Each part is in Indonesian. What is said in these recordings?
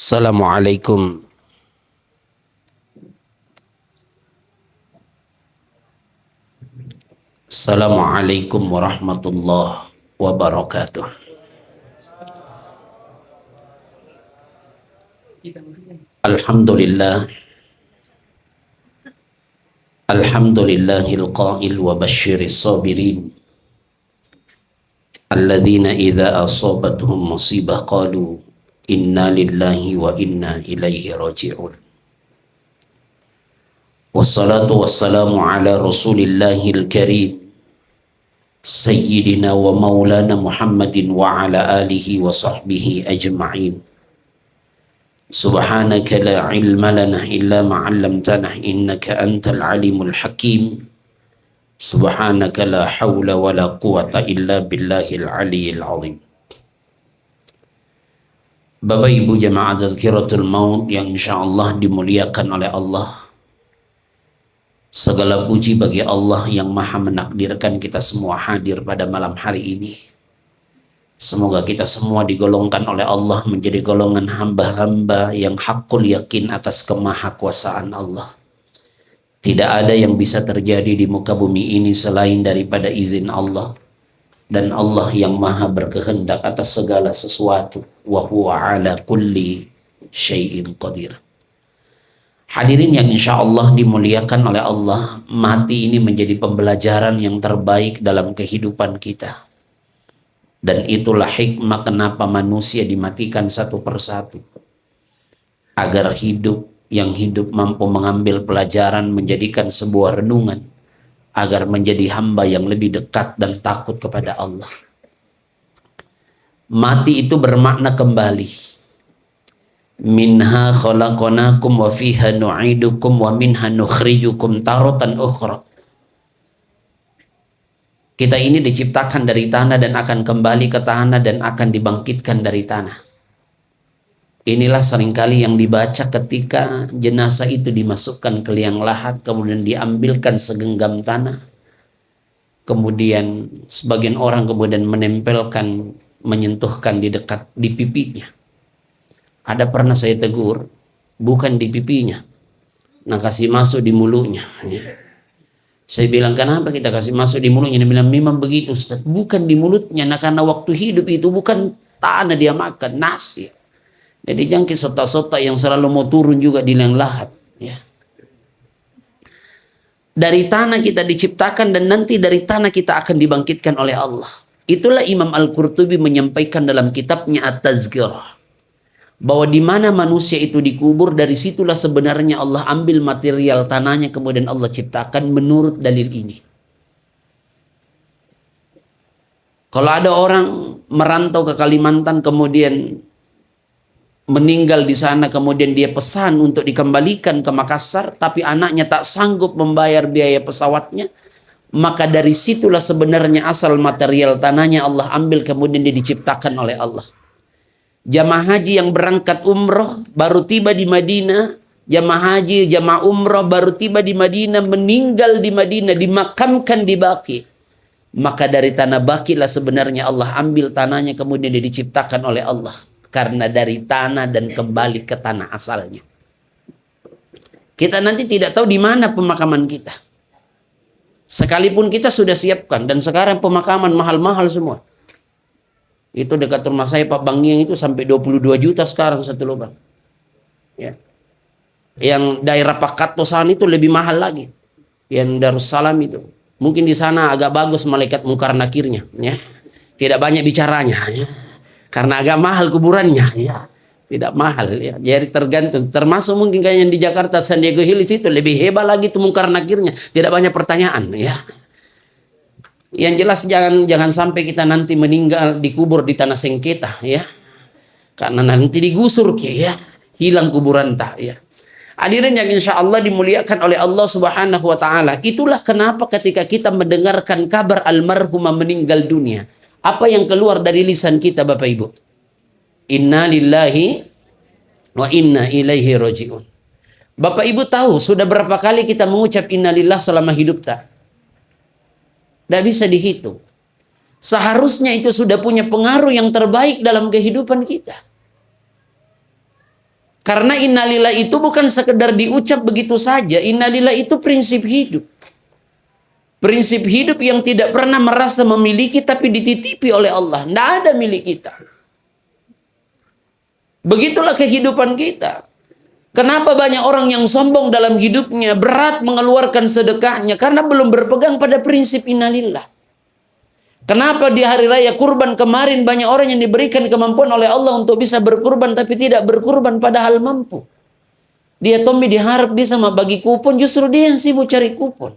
Assalamualaikum. Assalamualaikum warahmatullahi wabarakatuh. Alhamdulillah. Alhamdulillahil qail wa basyiris sabirin alladzina idza asabatuhum musibah qalu inna lillahi wa inna ilaihi raji'un. Wassalatu wassalamu ala rasulillahil karim sayyidina wa maulana Muhammadin wa ala alihi wa sahbihi ajma'in. Subhanaka la ilma lana illa ma 'allamtana innaka antal alimul hakim. Subhanaka la haula wa la quwata illa billahil aliyil azim. Bapak Ibu jamaah Tazkiratul Maut yang insyaallah dimuliakan oleh Allah. Segala puji bagi Allah yang maha menakdirkan kita semua hadir pada malam hari ini. Semoga kita semua digolongkan oleh Allah menjadi golongan hamba-hamba yang hakul yakin atas kemahakuasaan Allah. Tidak ada yang bisa terjadi di muka bumi ini selain daripada izin Allah. Dan Allah yang maha berkehendak atas segala sesuatu. Wa huwa ala kulli syai'in qadir. Hadirin yang insya Allah dimuliakan oleh Allah, mati ini menjadi pembelajaran yang terbaik dalam kehidupan kita. Dan itulah hikmah kenapa manusia dimatikan satu persatu. Agar yang hidup mampu mengambil pelajaran, menjadikan sebuah renungan. Agar menjadi hamba yang lebih dekat dan takut kepada Allah. Mati itu bermakna kembali. Minha khalaqnakum wa fiha nu'idukum wa minha nukhrijukum taratan ukhra. Kita ini diciptakan dari tanah dan akan kembali ke tanah dan akan dibangkitkan dari tanah. Inilah seringkali yang dibaca ketika jenazah itu dimasukkan ke liang lahat, kemudian diambilkan segenggam tanah. Kemudian sebagian orang kemudian menempelkan, menyentuhkan di pipinya. Ada pernah saya tegur, bukan di pipinya. Nah, kasih masuk di mulutnya. Ya. Saya bilang, kenapa kita kasih masuk di mulutnya? Dia bilang, memang begitu Ustaz. Bukan di mulutnya. Nah, karena waktu hidup itu bukan tanah dia makan, nasi. Jadi jangkit sota-sota yang selalu mau turun juga di liang lahat. Ya. Dari tanah kita diciptakan dan nanti dari tanah kita akan dibangkitkan oleh Allah. Itulah Imam Al-Qurtubi menyampaikan dalam kitabnya At-Tazkirah. Bahwa di mana manusia itu dikubur, dari situlah sebenarnya Allah ambil material tanahnya, kemudian Allah ciptakan menurut dalil ini. Kalau ada orang merantau ke Kalimantan kemudian meninggal di sana, kemudian dia pesan untuk dikembalikan ke Makassar, tapi anaknya tak sanggup membayar biaya pesawatnya, maka dari situlah sebenarnya asal material tanahnya Allah ambil, kemudian dia diciptakan oleh Allah. Jamaah haji yang berangkat umroh baru tiba di Madinah, jamaah umroh baru tiba di Madinah, meninggal di Madinah, dimakamkan di Baqi. Maka dari tanah Baqi lah sebenarnya Allah ambil tanahnya, kemudian dia diciptakan oleh Allah. Karena dari tanah dan kembali ke tanah asalnya. Kita nanti tidak tahu di mana pemakaman kita. Sekalipun kita sudah siapkan, dan sekarang pemakaman mahal-mahal semua. Itu dekat rumah saya Pak Bangiang itu sampai 22 juta sekarang satu lubang. Ya. Yang daerah Pakatosan itu lebih mahal lagi. Yang Darussalam itu. Mungkin di sana agak bagus malaikat mungkar nakirnya. Ya. Tidak banyak bicaranya. Ya. Karena agak mahal kuburannya. Ya. Tidak mahal. Ya. Jadi tergantung. Termasuk mungkin kayak yang di Jakarta San Diego Hills itu lebih hebat lagi itu mungkar nakirnya. Tidak banyak pertanyaan. Ya. Yang jelas jangan sampai kita nanti meninggal dikubur di tanah sengketa, ya. Karena nanti digusur, ya. Hilang kuburan tak, ya. Hadirin yang insya Allah dimuliakan oleh Allah Subhanahu wa Ta'ala. Itulah kenapa ketika kita mendengarkan kabar almarhumah meninggal dunia, apa yang keluar dari lisan kita, Bapak Ibu? Inna lillahi wa inna ilaihi raji'un. Bapak Ibu tahu sudah berapa kali kita mengucap inna lillah selama hidup tak? Tidak bisa dihitung. Seharusnya itu sudah punya pengaruh yang terbaik dalam kehidupan kita. Karena innalillah itu bukan sekedar diucap begitu saja. Innalillah itu prinsip hidup. Prinsip hidup yang tidak pernah merasa memiliki tapi dititipi oleh Allah. Tidak ada milik kita. Begitulah kehidupan kita. Kenapa banyak orang yang sombong dalam hidupnya, berat mengeluarkan sedekahnya karena belum berpegang pada prinsip innalillah. Kenapa di hari raya kurban kemarin banyak orang yang diberikan kemampuan oleh Allah untuk bisa berkurban tapi tidak berkurban padahal mampu. Dia Tommy diharap dia sama bagi kupon, justru dia yang sibuk cari kupon.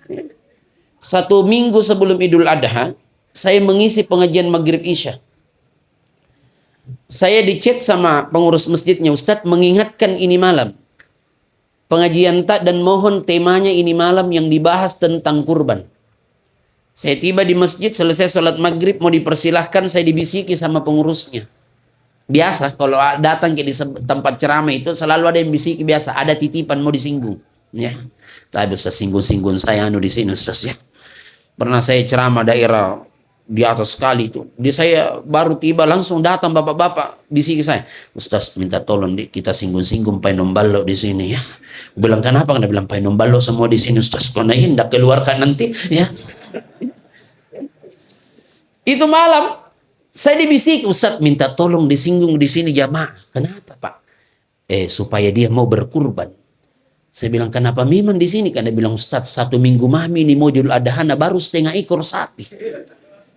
1 minggu sebelum Idul Adha, saya mengisi pengajian Maghrib Isya. Saya dicek sama pengurus masjidnya, Ustadz mengingatkan ini malam. Pengajian tak dan mohon temanya ini malam yang dibahas tentang kurban. Saya tiba di masjid, selesai sholat maghrib, mau dipersilahkan, saya dibisiki sama pengurusnya. Biasa, kalau datang ke di tempat ceramah itu, selalu ada yang bisiki biasa, ada titipan mau disinggung. Ya, tak bisa singgung-singgung saya di sini, Ustaz ya. Pernah saya ceramah daerah di atas sekali itu. Saya baru tiba, langsung datang bapak-bapak, bisiki saya. Ustaz, minta tolong kita singgung-singgung painom ballo di sini ya. Bilang, kenapa? Karena bilang painom ballo semua di sini, Ustaz. Karena hendak keluarkan nanti, ya. Itu malam saya dibisik, Ustadz minta tolong disinggung di sini jamaah. Kenapa Pak? Supaya dia mau berkurban. Saya bilang, kenapa memang di sini? Karena bilang, Ustadz 1 minggu mami ini mau Idul Adha baru setengah ekor sapi.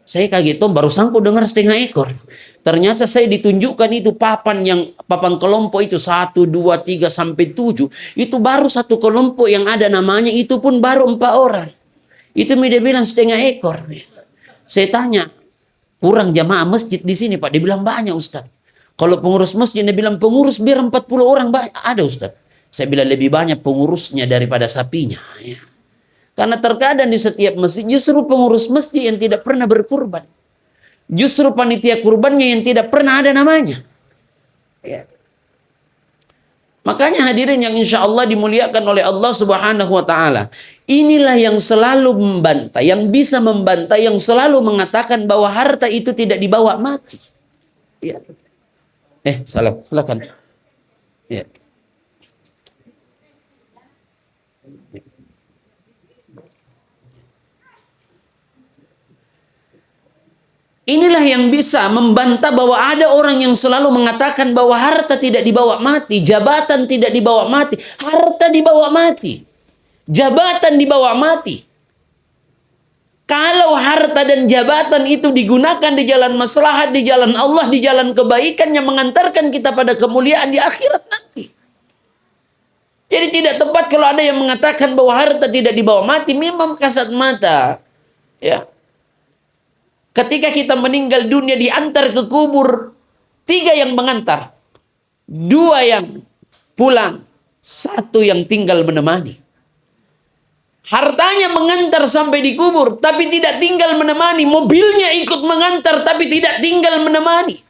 Saya kaget, baru sanggup dengar setengah ekor. Ternyata saya ditunjukkan itu papan kelompok itu 1, 2, 3 sampai 7. Itu baru satu kelompok yang ada namanya, itu pun baru 4 orang. Itu dia bilang setengah ekor. Saya tanya, kurang jamaah masjid di sini Pak? Dia bilang banyak Ustaz. Kalau pengurus masjid, dia bilang pengurus biar 40 orang ada Ustaz. Saya bilang lebih banyak pengurusnya daripada sapinya. Ya. Karena terkadang di setiap masjid justru pengurus masjid yang tidak pernah berkurban. Justru panitia kurbannya yang tidak pernah ada namanya. Ya. Makanya hadirin yang insya Allah dimuliakan oleh Allah Subhanahu wa Ta'ala. Inilah yang selalu membantah, yang bisa membantah, yang selalu mengatakan bahwa harta itu tidak dibawa mati. Ya. Silakan. Ya. Inilah yang bisa membantah bahwa ada orang yang selalu mengatakan bahwa harta tidak dibawa mati, jabatan tidak dibawa mati, harta dibawa mati, jabatan dibawa mati. Kalau harta dan jabatan itu digunakan di jalan maslahat, di jalan Allah, di jalan kebaikan yang mengantarkan kita pada kemuliaan di akhirat nanti. Jadi tidak tepat kalau ada yang mengatakan bahwa harta tidak dibawa mati, memang kasat mata. Ya. Ketika kita meninggal dunia diantar ke kubur, 3 yang mengantar, 2 yang pulang, 1 yang tinggal menemani. Hartanya mengantar sampai di kubur, tapi tidak tinggal menemani. Mobilnya ikut mengantar, tapi tidak tinggal menemani.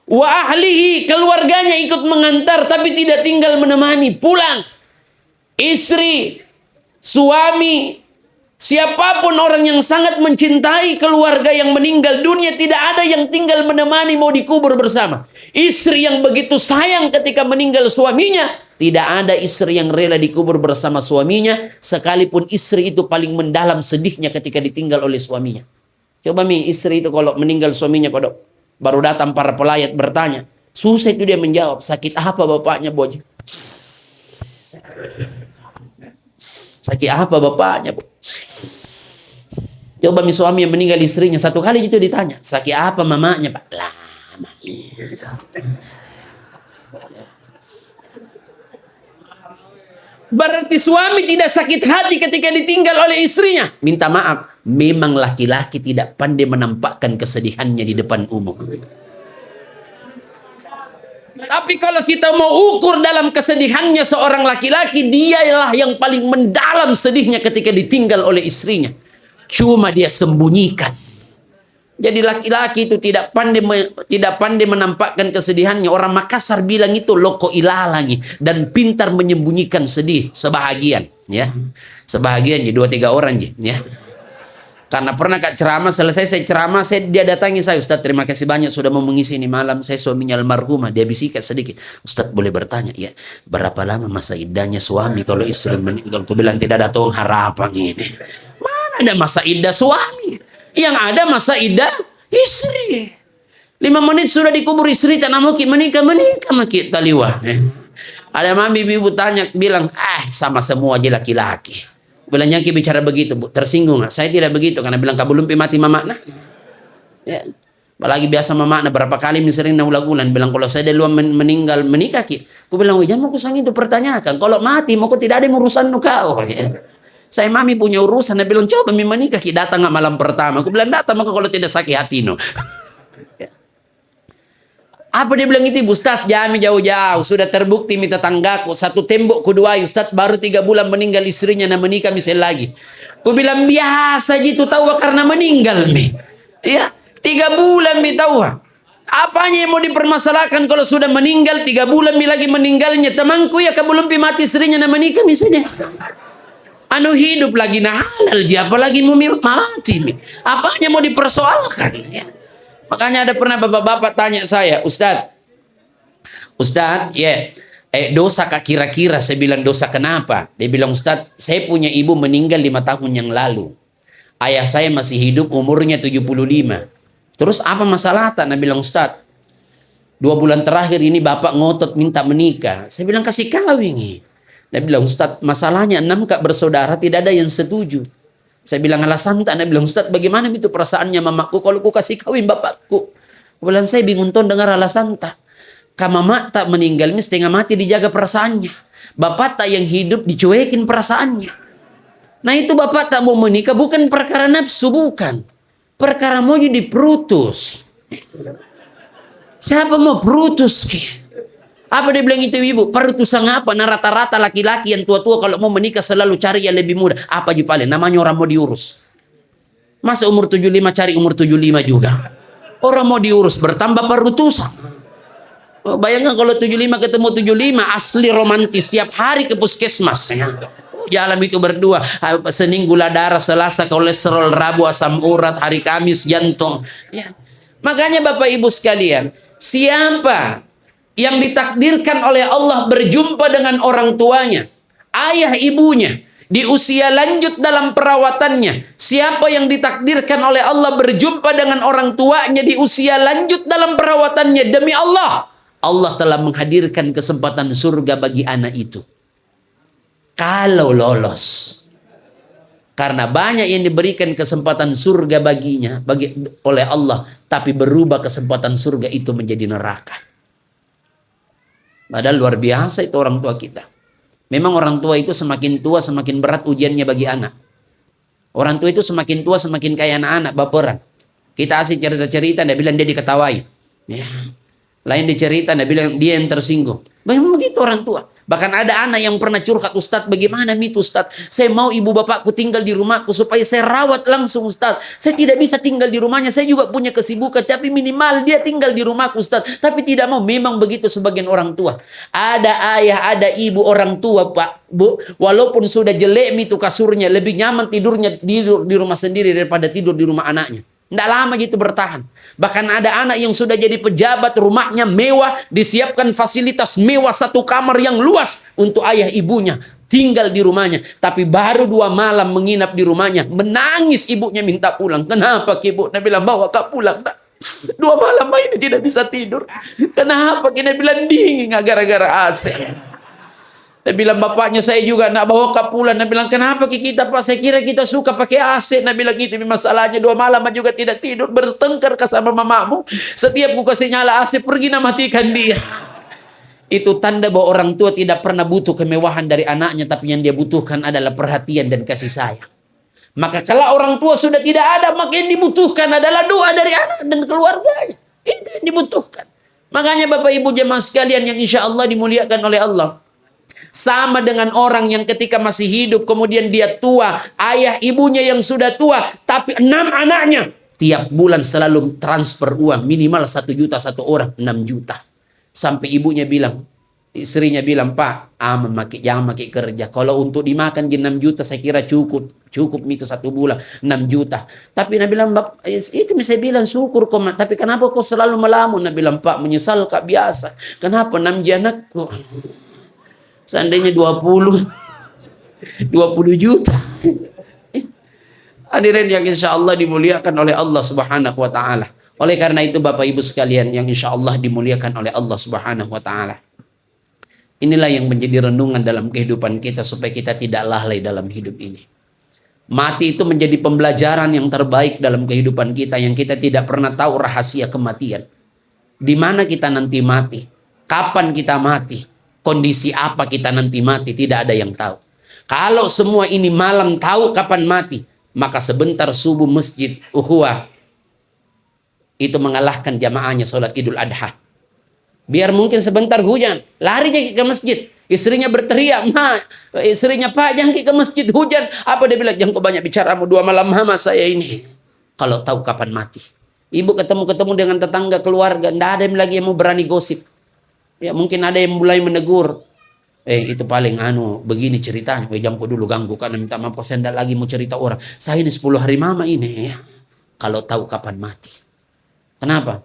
Wa ahlihi, keluarganya ikut mengantar, tapi tidak tinggal menemani. Pulang. Istri, suami, siapapun orang yang sangat mencintai keluarga yang meninggal dunia, tidak ada yang tinggal menemani mau dikubur bersama. Istri yang begitu sayang ketika meninggal suaminya, tidak ada istri yang rela dikubur bersama suaminya, sekalipun istri itu paling mendalam sedihnya ketika ditinggal oleh suaminya. Coba istri itu kalau meninggal suaminya, kalau baru datang para pelayat bertanya, susah itu dia menjawab, sakit apa bapaknya Boji? Sakit apa bapaknya? Coba suami yang meninggal istrinya, 1 kali itu ditanya, sakit apa mamanya Pak? Lah, mami. Berarti suami tidak sakit hati ketika ditinggal oleh istrinya. Minta maaf, memang laki-laki tidak pandai menampakkan kesedihannya di depan umum. Tapi kalau kita mau ukur dalam kesedihannya seorang laki-laki, dialah yang paling mendalam sedihnya ketika ditinggal oleh istrinya. Cuma dia sembunyikan. Jadi laki-laki itu tidak pandai menampakkan kesedihannya. Orang Makassar bilang itu loko ilalangi, dan pintar menyembunyikan sedih sebahagian, ya. Sebahagian 2-3 orang ya. Karena pernah Kak ceramah, selesai saya ceramah, dia datangi saya, Ustadz terima kasih banyak sudah mau mengisi ini malam, saya suaminya almarhumah. Dia bisikan sedikit, Ustadz boleh bertanya? Ya, berapa lama masa idahnya suami kalau istri meninggal? Aku bilang tidak ada tolong harapan ini. Mana ada masa idah suami? Yang ada masa idah istri. 5 menit sudah dikubur istri, tak mau menikah kita liwah. Ada mami ibu tanya, bilang, sama semua aja laki-laki. Bilang Nyaki bicara begitu, Bu, tersinggung nggak? Saya tidak begitu, karena bilang kabulum mati mama. Nah, ya. Apalagi biasa mama berapa kali sering ulang-ulang bilang kalau saya duluan meninggal menikah ki. Aku bilang, jangan mau kusang itu pertanyakan. Kalau mati mau tidak ada urusan kau. Ya. Saya mami punya urusan. Dia bilang coba menikah ki, datang nggak malam pertama. Aku bilang datang maka kalau tidak sakit hati no. Ya. Apa dia bilang itu, Ustaz, jangan jauh-jauh. Sudah terbukti minta tanggaku. Satu tembok kedua, Ustaz, baru 3 bulan meninggal istrinya, nah menikah misal lagi. Ku bilang biasa gitu tahu karena meninggal mi. Ya, 3 bulan mi tahu. Apanya yang mau dipermasalahkan kalau sudah meninggal 3 bulan mi lagi meninggalnya. Temanku ya belum mati istrinya, nah menikah misalnya. Anu hidup lagi nah halal dia, apalagi mau mati mi. Apanya mau dipersoalkan ya. Makanya ada pernah bapak-bapak tanya saya, Ustadz, ya, dosa kah kira-kira? Saya bilang dosa kenapa? Dia bilang, Ustadz, saya punya ibu meninggal 5 tahun yang lalu. Ayah saya masih hidup, umurnya 75. Terus apa masalah? Nah bilang, Ustadz, 2 bulan terakhir ini bapak ngotot minta menikah. Saya bilang kasih kawin. Dia bilang, Ustadz, masalahnya 6 kak bersaudara tidak ada yang setuju. Saya bilang alasan tak, bilang Ustaz bagaimana itu perasaannya mamaku kalau ku kasih kawin bapakku. Aku bilang saya bingung ton dengar alasan tak. Mama tak meninggal ini setengah mati dijaga perasaannya. Bapak tak yang hidup dicuekin perasaannya. Nah itu bapak tak mau menikah bukan perkara nafsu, bukan. Perkara mau jadi Brutus. Siapa mau Brutus? Apa dia bilang itu ibu? Perutusan apa? Nah rata-rata laki-laki yang tua-tua kalau mau menikah selalu cari yang lebih muda. Apa juga paling? Namanya orang mau diurus. Masa umur 75 cari umur 75 juga. Orang mau diurus bertambah perutusan. Oh, bayangkan kalau 75 ketemu 75 asli romantis. Tiap hari ke puskesmas. Jalan itu berdua. Senin gula darah, Selasa kolesterol, Rabu asam urat, hari Kamis jantung. Ya. Makanya Bapak Ibu sekalian, siapa yang ditakdirkan oleh Allah berjumpa dengan orang tuanya, ayah ibunya, di usia lanjut dalam perawatannya. Siapa yang ditakdirkan oleh Allah berjumpa dengan orang tuanya di usia lanjut dalam perawatannya, demi Allah, Allah telah menghadirkan kesempatan surga bagi anak itu. Kalau lolos. Karena banyak yang diberikan kesempatan surga baginya oleh Allah, tapi berubah kesempatan surga itu menjadi neraka. Padahal luar biasa itu orang tua kita. Memang orang tua itu semakin tua semakin berat ujiannya bagi anak. Orang tua itu semakin tua semakin kayak anak-anak baperan. Kita asik cerita-cerita, dia bilang dia diketawai. Ya. Lain dicerita, dia bilang dia yang tersinggung. Bagaimana begitu orang tua? Bahkan ada anak yang pernah curhat, Ustadz bagaimana itu Ustadz? Saya mau ibu bapakku tinggal di rumahku supaya saya rawat langsung Ustadz. Saya tidak bisa tinggal di rumahnya, saya juga punya kesibukan. Tapi minimal dia tinggal di rumahku Ustadz. Tapi tidak mau, memang begitu sebagian orang tua. Ada ayah, ada ibu orang tua Pak, Bu. Walaupun sudah jelek itu kasurnya, lebih nyaman tidurnya di rumah sendiri daripada tidur di rumah anaknya. Tidak lama gitu bertahan. Bahkan ada anak yang sudah jadi pejabat, rumahnya mewah, disiapkan fasilitas mewah, 1 kamar yang luas untuk ayah ibunya. Tinggal di rumahnya. Tapi baru 2 malam menginap di rumahnya. Menangis ibunya minta pulang. Kenapa ibu? Dia bilang bawa kak pulang. 2 malam ini tidak bisa tidur. Kenapa? Dia bilang dingin gara-gara AC. Dia bilang bapaknya saya juga nak bawa kapulan. Dia bilang kenapa kita Pak? Saya kira kita suka pakai AC. Dia bilang gitu masalahnya 2 malam juga tidak tidur. Bertengkar ke sama mamamu. Setiap ku kasih nyala AC pergi nak matikan dia. Itu tanda bahwa orang tua tidak pernah butuh kemewahan dari anaknya. Tapi yang dia butuhkan adalah perhatian dan kasih sayang. Maka kalau orang tua sudah tidak ada, maka yang dibutuhkan adalah doa dari anak dan keluarganya. Itu yang dibutuhkan. Makanya Bapak Ibu jemaah sekalian yang insya Allah dimuliakan oleh Allah. Sama dengan orang yang ketika masih hidup kemudian dia tua, ayah ibunya yang sudah tua, tapi 6 anaknya tiap bulan selalu transfer uang minimal 1 juta 1 orang, 6 juta. Sampai ibunya bilang, Istrinya bilang, Pak, jangan makin kerja. Kalau untuk dimakan 6 juta saya kira cukup. Cukup itu 1 bulan 6 juta. Tapi Nabi bilang, itu saya bilang syukur kok. Tapi kenapa kau selalu melamun? Nabi bilang, Pak, menyesal kak biasa. Kenapa? 6 anakku. Seandainya 20 juta. Hadirin yang insya Allah dimuliakan oleh Allah Subhanahu wa Ta'ala. Oleh karena itu, Bapak Ibu sekalian yang insya Allah dimuliakan oleh Allah Subhanahu wa Ta'ala. Inilah yang menjadi renungan dalam kehidupan kita supaya kita tidak lalai dalam hidup ini. Mati itu menjadi pembelajaran yang terbaik dalam kehidupan kita, yang kita tidak pernah tahu rahasia kematian. Di mana kita nanti mati? Kapan kita mati? Kondisi apa kita nanti mati? Tidak ada yang tahu. Kalau semua ini malam tahu kapan mati, maka sebentar subuh masjid Ukhuwah itu mengalahkan jamaahnya sholat Idul Adha. Biar mungkin sebentar hujan, lari dia ke masjid. Istrinya berteriak, istrinya, Pak, jangan ke masjid, hujan. Apa dia bilang? Jangan kau banyak bicaramu, 2 malam mama saya ini. Kalau tahu kapan mati. Ibu ketemu dengan tetangga keluarga, tidak ada yang lagi yang mau berani gosip. Ya mungkin ada yang mulai menegur. Itu paling begini ceritanya. Jangan kau dulu ganggu, karena minta maaf, saya tidak lagi mau cerita orang. Saya ini 10 hari mama ini. Ya. Kalau tahu kapan mati. Kenapa?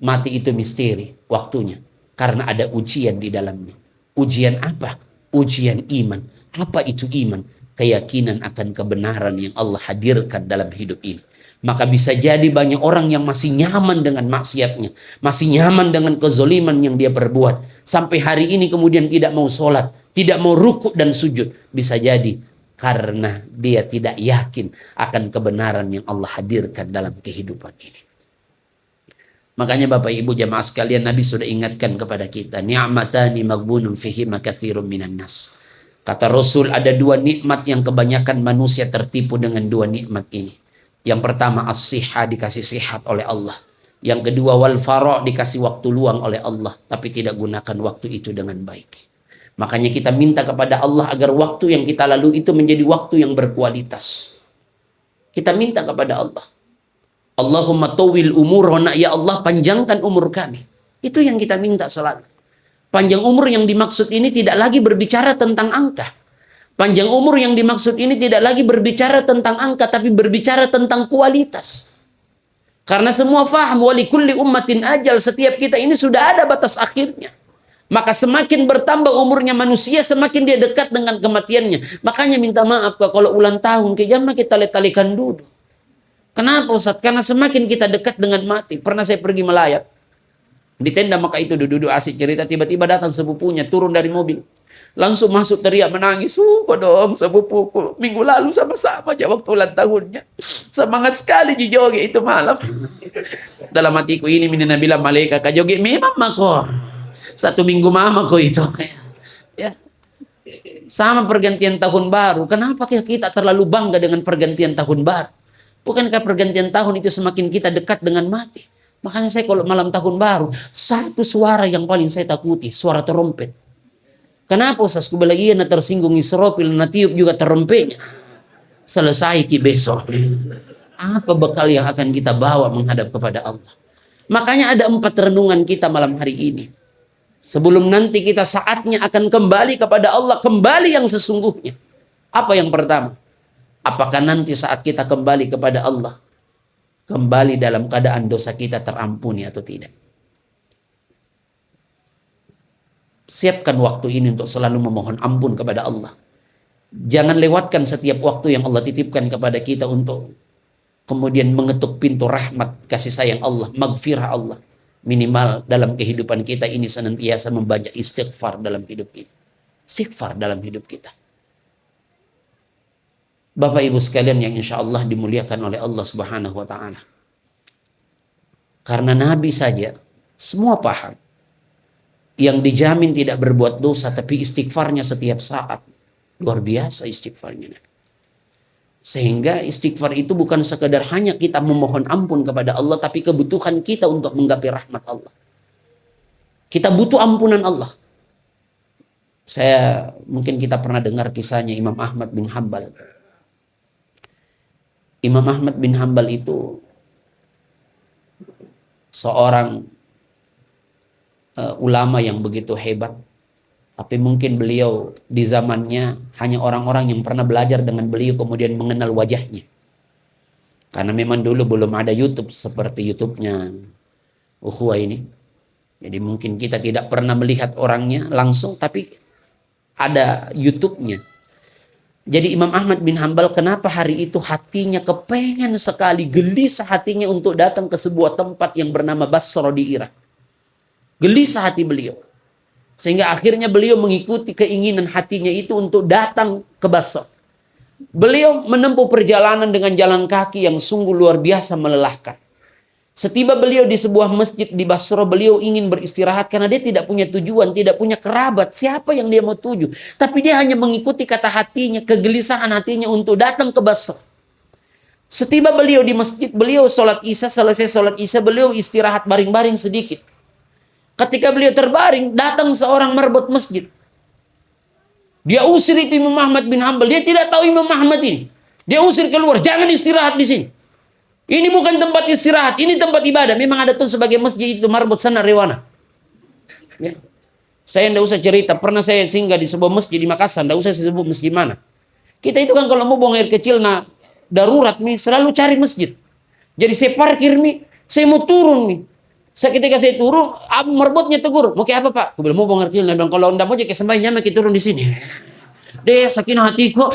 Mati itu misteri waktunya. Karena ada ujian di dalamnya. Ujian apa? Ujian iman. Apa itu iman? Keyakinan akan kebenaran yang Allah hadirkan dalam hidup ini. Maka bisa jadi banyak orang yang masih nyaman dengan maksiatnya. Masih nyaman dengan kezoliman yang dia perbuat. Sampai hari ini kemudian tidak mau sholat. Tidak mau rukuk dan sujud. Bisa jadi karena dia tidak yakin akan kebenaran yang Allah hadirkan dalam kehidupan ini. Makanya Bapak Ibu jamaah sekalian, Nabi sudah ingatkan kepada kita, ni'matani maghbunun fihima katsirun minan nas. Kata Rasul, ada 2 nikmat yang kebanyakan manusia tertipu dengan 2 nikmat ini. Yang pertama as-sihha, dikasih sihat oleh Allah. Yang kedua wal fara', dikasih waktu luang oleh Allah, tapi tidak gunakan waktu itu dengan baik. Makanya kita minta kepada Allah agar waktu yang kita lalui itu menjadi waktu yang berkualitas. Kita minta kepada Allah. Allahumma tawil umurana, ya Allah panjangkan umur kami. Itu yang kita minta selalu. Panjang umur yang dimaksud ini tidak lagi berbicara tentang angka. Panjang umur yang dimaksud ini tidak lagi berbicara tentang angka, tapi berbicara tentang kualitas. Karena semua faham, wali kulli ummatin ajal, setiap kita ini sudah ada batas akhirnya. Maka semakin bertambah umurnya manusia, semakin dia dekat dengan kematiannya. Makanya minta maaf kalau ulang tahun, jangan kita letalikan dulu. Kenapa Ustaz? Karena semakin kita dekat dengan mati. Pernah saya pergi melayat. Di tenda maka itu duduk asik cerita. Tiba-tiba datang sepupunya turun dari mobil. Langsung masuk teriak menangis. Kok dong sepupuku. Minggu lalu sama-sama aja waktu ulang tahunnya. Semangat sekali di joget itu malam. Dalam hatiku ini Mina bilang malaikat kak joget memang mako. 1 minggu mama kok itu. Ya. Sama pergantian tahun baru. Kenapa kita terlalu bangga dengan pergantian tahun baru? Bukankah pergantian tahun itu semakin kita dekat dengan mati? Makanya saya kalau malam tahun baru, 1 suara yang paling saya takuti, suara trompet. Kenapa Ustaz? Kubalagian na tersinggung Israfil, na tiup juga trompetnya. Selesai ki besok. Apa bekal yang akan kita bawa menghadap kepada Allah? Makanya ada 4 renungan kita malam hari ini. Sebelum nanti kita saatnya akan kembali kepada Allah, kembali yang sesungguhnya. Apa yang pertama? Apakah nanti saat kita kembali kepada Allah, kembali dalam keadaan dosa kita terampuni atau tidak? Siapkan waktu ini untuk selalu memohon ampun kepada Allah. Jangan lewatkan setiap waktu yang Allah titipkan kepada kita untuk kemudian mengetuk pintu rahmat kasih sayang Allah, maghfirah Allah. Minimal dalam kehidupan kita ini senantiasa membaca istighfar dalam hidup ini. Istighfar dalam hidup kita. Bapak Ibu sekalian yang insya Allah dimuliakan oleh Allah Subhanahu wa Ta'ala. Karena Nabi saja semua paham. Yang dijamin tidak berbuat dosa, tapi istighfarnya setiap saat. Luar biasa istighfarnya. Sehingga istighfar itu bukan sekadar hanya kita memohon ampun kepada Allah, tapi kebutuhan kita untuk menggapai rahmat Allah. Kita butuh ampunan Allah. Mungkin kita pernah dengar kisahnya Imam Ahmad bin Hanbal. Imam Ahmad bin Hanbal itu seorang ulama yang begitu hebat. Tapi mungkin beliau di zamannya hanya orang-orang yang pernah belajar dengan beliau kemudian mengenal wajahnya. Karena memang dulu belum ada YouTube seperti YouTube-nya Ukhuwah ini. Jadi mungkin kita tidak pernah melihat orangnya langsung, tapi ada YouTube-nya. Jadi Imam Ahmad bin Hambal kenapa hari itu hatinya kepengen sekali, gelisah hatinya untuk datang ke sebuah tempat yang bernama Basra di Irak. Gelisah hati beliau. Sehingga akhirnya beliau mengikuti keinginan hatinya itu untuk datang ke Basra. Beliau menempuh perjalanan dengan jalan kaki yang sungguh luar biasa melelahkan. Setiba beliau di sebuah masjid di Basra, beliau ingin beristirahat karena dia tidak punya tujuan, tidak punya kerabat. Siapa yang dia mau tuju? Tapi dia hanya mengikuti kata hatinya, kegelisahan hatinya untuk datang ke Basra. Setiba beliau di masjid, beliau sholat isya, selesai sholat isya, beliau istirahat baring-baring sedikit. Ketika beliau terbaring, datang seorang marbot masjid. Dia usir itu Imam Ahmad bin Hambal. Dia tidak tahu Imam Ahmad ini. Dia usir keluar. Jangan istirahat di sini. Ini bukan tempat istirahat. Ini tempat ibadah. Memang ada tuh sebagai masjid itu marbot sana rewana. Ya. Saya tidak usah cerita. Pernah saya singgah di sebuah masjid di Makassar. Tidak usah saya sebut masjid mana. Kita itu kan kalau mau buang air kecil, darurat nih, selalu cari masjid. Jadi saya parkir nih. Saya mau turun nih. Ketika saya turun, marbotnya tegur. Mau kayak apa pak? Aku bilang mau buang air kecil. Dia bilang kalau anda mau jadi sembahyang kita turun di sini. Deh sakinah hatiku.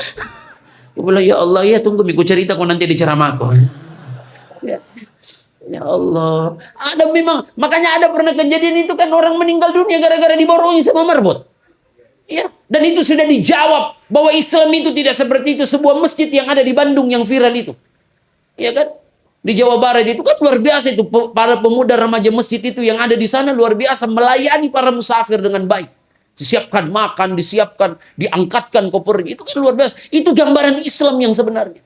Aku bilang ya Allah ya tunggu miku cerita kau nanti di ceramahku. Ya Allah. Ada memang, makanya ada pernah kejadian itu kan orang meninggal dunia gara-gara diborongi sama marbot. Ya, dan itu sudah dijawab bahwa Islam itu tidak seperti itu. Sebuah masjid yang ada di Bandung yang viral itu. Ya kan? Di Jawa Barat itu kan luar biasa itu para pemuda remaja masjid itu yang ada di sana luar biasa melayani para musafir dengan baik. Disiapkan makan, disiapkan, diangkatkan kopernya. Itu kan luar biasa. Itu gambaran Islam yang sebenarnya.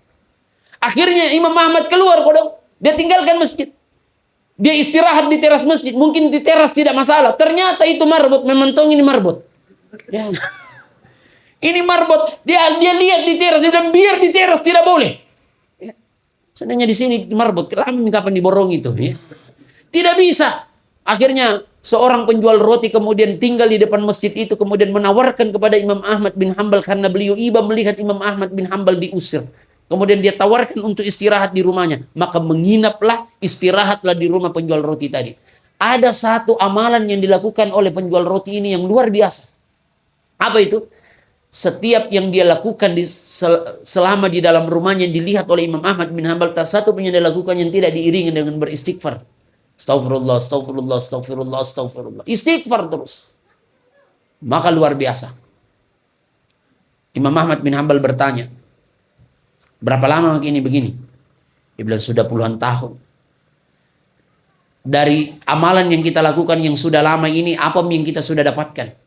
Akhirnya Imam Ahmad keluar kodong. Dia tinggalkan masjid. Dia istirahat di teras masjid. Mungkin di teras tidak masalah. Ternyata itu marbot. Memantong ini marbot. Ya. Ini marbot. Dia lihat di teras. Dia bilang biar di teras tidak boleh. Seandainya di sini marbot, kapan diborong itu? Ya. Tidak bisa. Akhirnya seorang penjual roti kemudian tinggal di depan masjid itu, kemudian menawarkan kepada Imam Ahmad bin Hambal karena beliau iba melihat Imam Ahmad bin Hambal diusir. Kemudian dia tawarkan untuk istirahat di rumahnya. Maka menginaplah, istirahatlah di rumah penjual roti tadi. Ada satu amalan yang dilakukan oleh penjual roti ini yang luar biasa. Apa itu? Setiap yang dia lakukan selama di dalam rumahnya dilihat oleh Imam Ahmad bin Hambal, tak satu pun yang dia lakukan yang tidak diiringi dengan beristighfar. Astaghfirullah, astaghfirullah, astaghfirullah, astaghfirullah. Istighfar terus. Maka luar biasa. Imam Ahmad bin Hambal bertanya, berapa lama ini begini? Dia bilang sudah puluhan tahun. Dari amalan yang kita lakukan yang sudah lama ini, apa yang kita sudah dapatkan?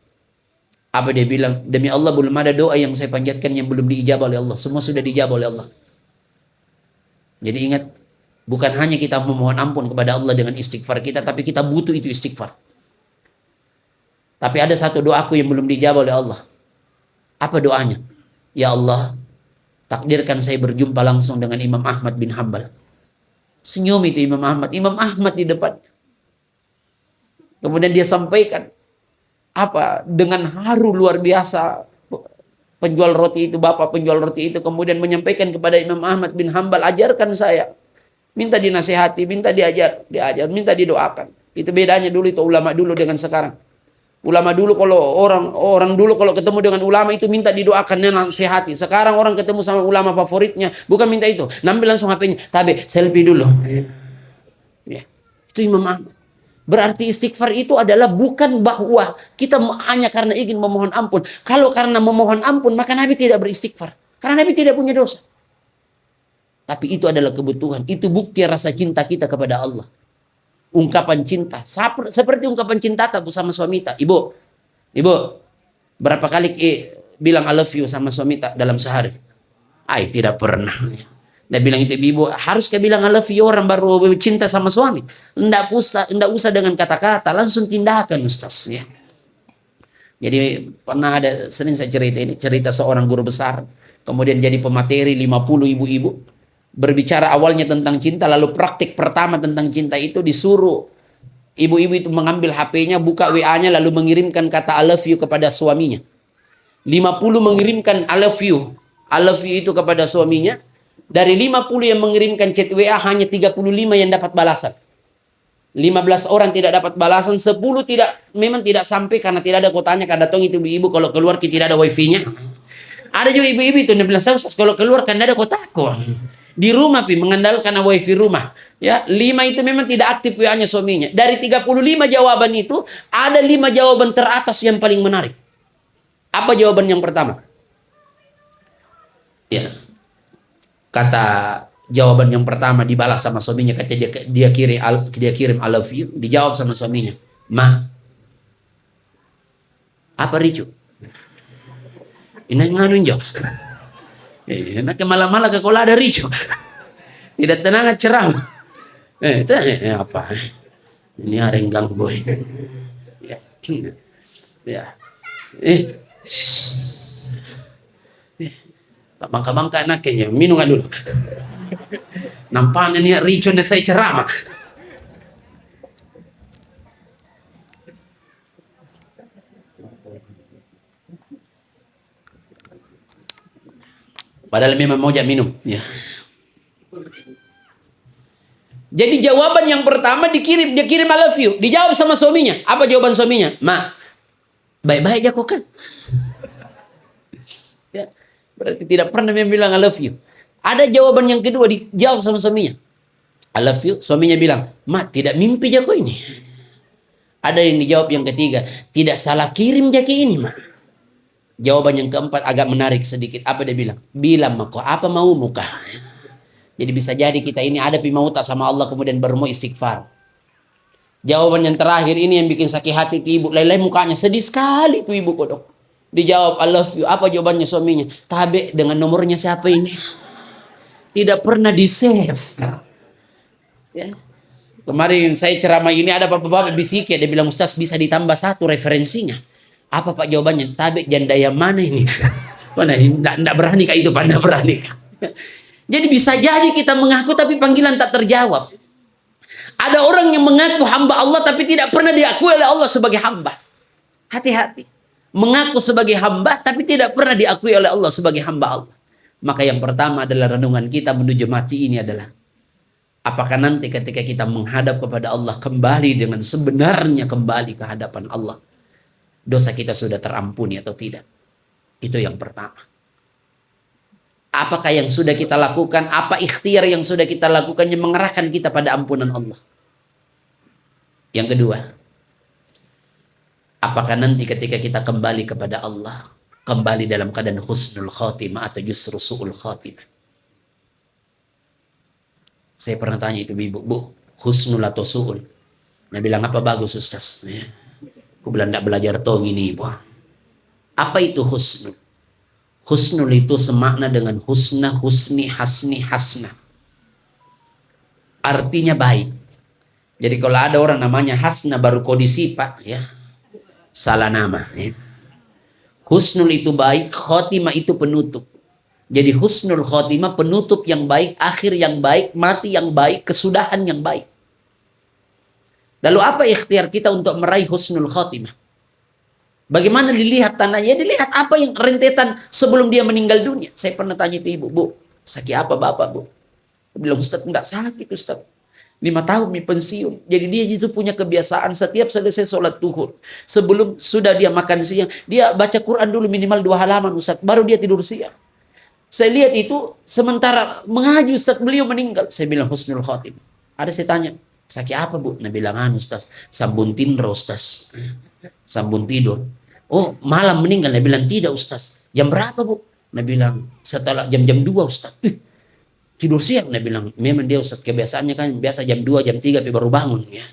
Apa dia bilang? Demi Allah belum ada doa yang saya panjatkan yang belum diijabah oleh Allah. Semua sudah dijabah oleh Allah. Jadi ingat, bukan hanya kita memohon ampun kepada Allah dengan istighfar kita, tapi kita butuh itu istighfar. Tapi ada satu doaku yang belum dijabah oleh Allah. Apa doanya? Ya Allah, takdirkan saya berjumpa langsung dengan Imam Ahmad bin Hambal. Senyum itu Imam Ahmad. Imam Ahmad di depan. Kemudian dia sampaikan, dengan haru luar biasa penjual roti itu, bapak penjual roti itu kemudian menyampaikan kepada Imam Ahmad bin Hambal, ajarkan saya, minta dinasihati, minta diajar, minta didoakan. Itu bedanya dulu itu ulama dulu dengan sekarang. Ulama dulu kalau orang dulu kalau ketemu dengan ulama itu minta didoakan dan nasihati. Sekarang orang ketemu sama ulama favoritnya bukan minta itu, ambil langsung HP-nya, tabe selfie dulu. Ya. Itu Imam Ahmad. Berarti istighfar itu adalah bukan bahwa kita hanya karena ingin memohon ampun. Kalau karena memohon ampun, maka Nabi tidak beristighfar. Karena Nabi tidak punya dosa. Tapi itu adalah kebutuhan. Itu bukti rasa cinta kita kepada Allah. Ungkapan cinta. Seperti ungkapan cinta tabu sama suami tak. Ibu, berapa kali bilang I love you sama suami tak dalam sehari? Tidak pernah. Dia bilang itu ibu, harus dia bilang I love you orang baru cinta sama suami. Enggak usah dengan kata-kata, langsung tindakan Ustaz ya. Jadi pernah ada sering saya cerita seorang guru besar, kemudian jadi pemateri 50 ibu-ibu berbicara awalnya tentang cinta, lalu praktik pertama tentang cinta itu disuruh Ibu-ibu itu mengambil HP-nya, buka WA-nya, lalu mengirimkan kata I love you kepada suaminya. 50 mengirimkan I love you. I love you itu kepada suaminya. Dari 50 yang mengirimkan chat WA, hanya 35 yang dapat balasan. 15 orang tidak dapat balasan, 10 tidak, memang tidak sampai karena tidak ada kotanya. Karena tong itu ibu kalau keluar kita tidak ada wifi-nya. Ada juga ibu-ibu itu 16 tahun kalau keluar kan ada kotaku. Di rumah mengandalkan wifi rumah. Ya, 5 itu memang tidak aktif WA-nya suaminya. Dari 35 jawaban itu, ada 5 jawaban teratas yang paling menarik. Apa jawaban yang pertama? Ya. Kata jawaban yang pertama dibalas sama suaminya, kata dia kirim I love you, dijawab sama suaminya, "Ma, apa ricu?" Ini nganuin jawab. Nak malam-malam ke kola ada ricu. Tidak tenang ceram. Apa? Ini ada yang ganggu boy. Ya. Ya. Tak bangka-bangka anaknya, minum dulu. Nampaknya nih ricu nih saya ceramah. Padahal memang mau minum. Ya. Jadi jawaban yang pertama dia kirim I love you, dijawab sama suaminya. Apa jawaban suaminya? "Ma, baik-baik aja kok kan." Ya, berarti tidak pernah dia bilang I love you. Ada jawaban yang kedua dijawab sama suaminya, I love you. Suaminya bilang, "Ma, tidak mimpi aja kok ini." Ada yang dijawab yang ketiga, "Tidak salah kirim jaki ini, Ma." Jawaban yang keempat agak menarik sedikit. Apa dia bilang? "Bilang mako, apa mau muka?" Jadi bisa jadi kita ini ada mau tak sama Allah kemudian baru mau istighfar. Jawaban yang terakhir ini yang bikin sakit hati ibu. Lain-lain mukanya sedih sekali tuh ibu kodok. Dijawab I love you. Apa jawabannya suaminya? "Tabe dengan nomornya siapa ini?" Tidak pernah di save. Ya. Kemarin saya ceramah ini ada bapak-bapak bisik ya. Dia bilang, "Ustaz bisa ditambah 1 referensinya." Apa Pak jawabannya? "Tabe janda yang mana ini?" Mana ini? Nggak berani kah itu Pak? Nggak berani kah? Jadi bisa jadi kita mengaku tapi panggilan tak terjawab. Ada orang yang mengaku hamba Allah tapi tidak pernah diakui oleh Allah sebagai hamba. Hati-hati. Mengaku sebagai hamba tapi tidak pernah diakui oleh Allah sebagai hamba Allah. Maka yang pertama adalah renungan kita menuju mati ini adalah, apakah nanti ketika kita menghadap kepada Allah kembali dengan sebenarnya kembali ke hadapan Allah, dosa kita sudah terampuni atau tidak? Itu yang pertama. Apakah yang sudah kita lakukan, apa ikhtiar yang sudah kita lakukan yang mengarahkan kita pada ampunan Allah? Yang kedua, apakah nanti ketika kita kembali kepada Allah, kembali dalam keadaan husnul khatimah atau justru su'ul khatimah? Saya pernah tanya itu ibu, "Bu, husnul atau su'ul?" Dia bilang, "Apa bagus Ustaz?" Ya. Aku bilang, "Tidak belajar tong ini ibu." Apa itu husnul? Husnul itu semakna dengan husna, husni, hasni, hasna. Artinya baik. Jadi kalau ada orang namanya hasna baru kondisi Pak, ya salah nama. Ya. Husnul itu baik, khotimah itu penutup. Jadi husnul khotimah penutup yang baik, akhir yang baik, mati yang baik, kesudahan yang baik. Lalu apa ikhtiar kita untuk meraih husnul khotimah? Bagaimana dilihat tandanya? Dilihat apa yang rentetan sebelum dia meninggal dunia. Saya pernah tanya itu ibu, "Bu, sakit apa bapak, Bu?" Dia bilang, "Ustaz, enggak sakit Ustaz. 5 tahun pensiun." Jadi dia itu punya kebiasaan setiap selesai sholat duhur, sebelum sudah dia makan siang, dia baca Quran dulu minimal 2 halaman Ustaz, baru dia tidur siang. Saya lihat itu sementara mengaji Ustaz, beliau meninggal. Saya bilang husnul khotimah. Ada saya tanya, "Sakit apa Bu?" Dia bilang, Ustaz, sambun tindro Ustaz. Sambun tidur. "Oh, malam meninggal?" Dia bilang, "Tidak Ustaz." "Jam berapa Bu?" Dia bilang, "Setelah jam 2 Ustaz." Tidur siang. Dia bilang, "Memang dia Ustaz kebiasaannya kan biasa jam 2, jam 3 baru bangun ya."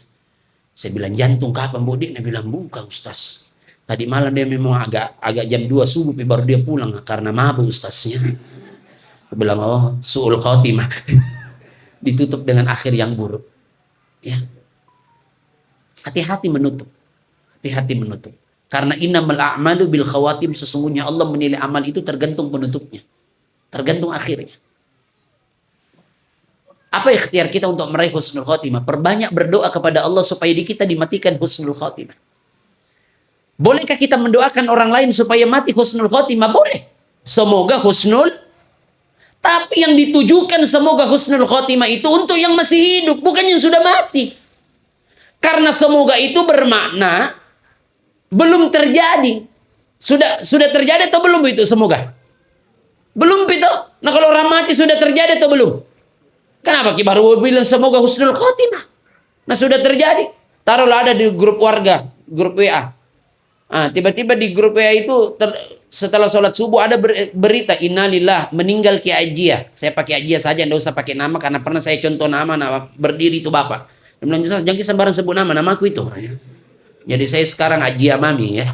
Saya bilang, "Jantung kapan Bu?" Dia bilang, "Bukan Ustaz. Tadi malam dia memang agak jam 2 subuh baru dia pulang karena mabuk Ustaznya." Dia bilang, "Oh, su'ul khotimah." Ditutup dengan akhir yang buruk. Ya. Hati-hati menutup. Hati-hati menutup. Karena innamal a'malu bil khawatim, sesungguhnya Allah menilai amal itu tergantung penutupnya. Tergantung akhirnya. Apa ikhtiar kita untuk meraih husnul khotimah? Perbanyak berdoa kepada Allah supaya di kita dimatikan husnul khotimah. Bolehkah kita mendoakan orang lain supaya mati husnul khotimah? Boleh. Semoga husnul. Tapi yang ditujukan semoga husnul khotimah itu untuk yang masih hidup, bukan yang sudah mati. Karena semoga itu bermakna belum terjadi. Sudah terjadi atau belum itu semoga? Belum itu. Nah kalau orang mati sudah terjadi atau belum? Kenapa kita baru bilang semoga husnul khotimah? Nah sudah terjadi. Taruhlah ada di grup warga, grup WA. Tiba-tiba di grup WA itu setelah sholat subuh ada berita innalillah meninggal Ki Ajia. Saya pakai Ajia saja, tidak usah pakai nama karena pernah saya contoh nama berdiri itu bapak. Dia bilang jangan sembarang sebut namaku itu. Jadi saya sekarang Ajia Mami ya.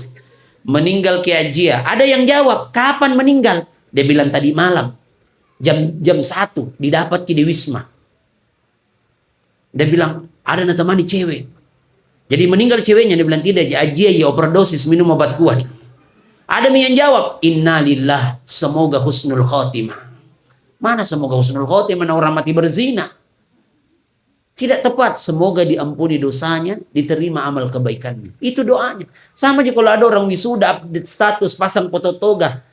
Meninggal Ki Ajia. Ada yang jawab, kapan meninggal? Dia bilang tadi malam. Jam 1 didapat di Wisma. Dia bilang ada temani cewek. Jadi meninggal ceweknya. Dia bilang tidak, Ajia ya overdosis minum obat kuat. Ada yang jawab innalillah semoga husnul khotimah. Mana semoga husnul khotimah orang mati berzina? Tidak tepat. Semoga diampuni dosanya, diterima amal kebaikannya. Itu doanya. Sama aja kalau ada orang wisuda update status pasang foto toga.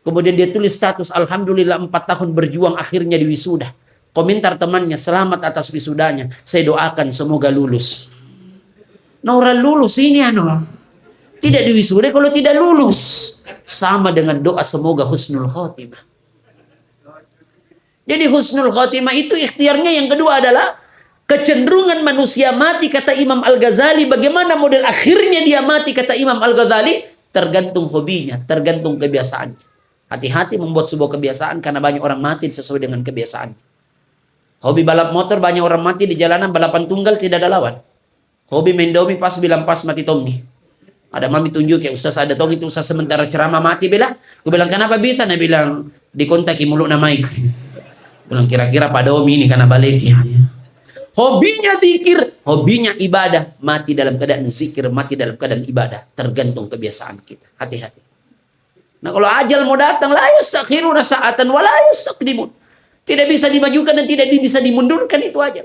Kemudian dia tulis status, alhamdulillah 4 tahun berjuang akhirnya di wisuda. Komentar temannya, selamat atas wisudanya. Saya doakan semoga lulus. Nah orang lulus ini tidak di wisuda kalau tidak lulus. Sama dengan doa semoga husnul khotimah. Jadi husnul khotimah itu ikhtiarnya yang kedua adalah kecenderungan manusia mati, kata Imam Al-Ghazali. Bagaimana model akhirnya dia mati, kata Imam Al-Ghazali? Tergantung hobinya, tergantung kebiasaannya. Hati-hati membuat sebuah kebiasaan karena banyak orang mati sesuai dengan kebiasaan. Hobi balap motor, banyak orang mati di jalanan balapan tunggal tidak ada lawan. Hobi main domi pas bilang pas mati Tommy. Ada mami tunjuk ya ustaz ada tong itu ustaz sementara ceramah mati bilang. Gue bilang kenapa bisa? Dia bilang dikontak mulut namai. Bilang kira-kira Pak Domi ini karena balik ya. Hobinya zikir, hobinya ibadah, mati dalam keadaan zikir, mati dalam keadaan ibadah. Tergantung kebiasaan kita. Hati-hati. Nah kalau ajal mau datang, la yastakhiruna sa'atan wa la yastaqdimun. Tidak bisa dimajukan dan tidak bisa dimundurkan itu ajal.